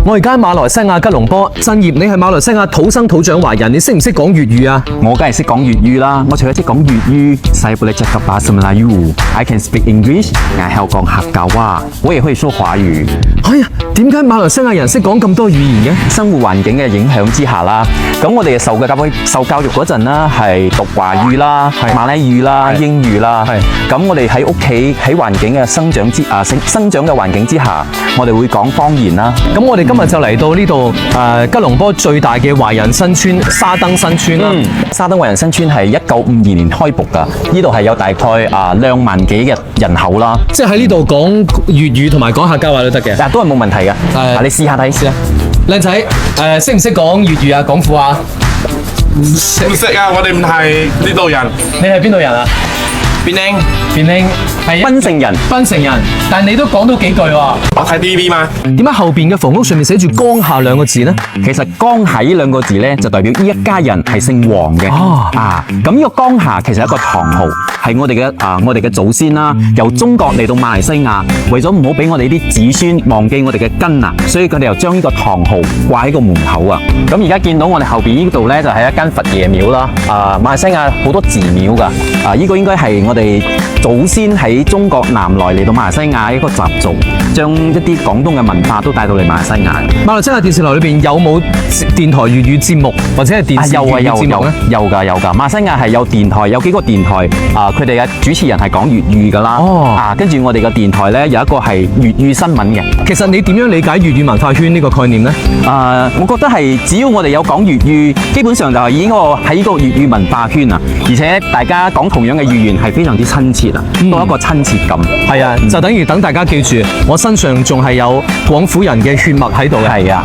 我而家喺馬來西亞吉隆坡，振業，你係馬來西亞土生土長華人，你識唔識講粵語啊？我梗係識講粵語啦，我除咗識講粵語，saya boleh cakap bahasa Melayu，I can speak English， 我係講客家話，我也會說華語。哎呀，點解馬來西亞人識講咁多語言嘅？生活環境嘅影響之下啦，咁我哋受教育嗰陣啦，係讀華語啦、馬來語啦、英語啦，咁我哋喺屋企喺環境嘅生長嘅環境之下，我哋會講方言啦。咁我哋今日就嚟到呢度吉隆坡最大嘅華人新村沙登新村啦。沙登華人新村係1952年開埠㗎，呢度係有大概2萬幾嘅人口啦。即係喺呢度講粵語同埋講客家話都得嘅，但都係冇問題嘅。你試下睇，試下。靚仔，識唔識講粵語啊？廣府話？唔識啊！我哋唔係呢度人。你係邊度人啊？邊寧？邊寧係檳城人。檳城人，但係你都講到幾句喎。我睇 TVB 嘛。點解後邊嘅房屋上面寫住江夏兩個字呢？其實江夏呢兩個字咧，就代表呢一家人係姓黃嘅。咁呢個江夏其實係一個唐號，係我哋嘅祖先啦，由中國嚟到馬來西亞，為咗唔好俾我哋啲子孫忘記我哋嘅根啊，所以佢哋又將呢個唐號掛喺個門口啊。咁而家見到我哋後邊呢度咧，就係一間佛爺廟啦。馬來西亞好多寺廟噶，呢個應該係我哋祖先喺中國南來嚟到馬來西亞一個習俗，將一啲廣東嘅文化都帶到嚟馬來西亞。馬來西亞電視台裏邊有冇電台粵語節目或者係電視粵語節目咧？有㗎。馬來西亞係有電台，有幾個電台佢哋嘅主持人係講粵語㗎啦。跟住我哋嘅電台咧有一個係粵語新聞嘅。其實你點樣理解粵語文化圈呢個概念呢？我覺得係只要我哋有講粵語，基本上就係已經喺呢個粵語文化圈啊，而且大家講同樣嘅語言係非常之親切啊，多一個親切感。係啊，就等於等大家記住，我身上仲係有廣府人嘅血脈喺度嘅。係啊。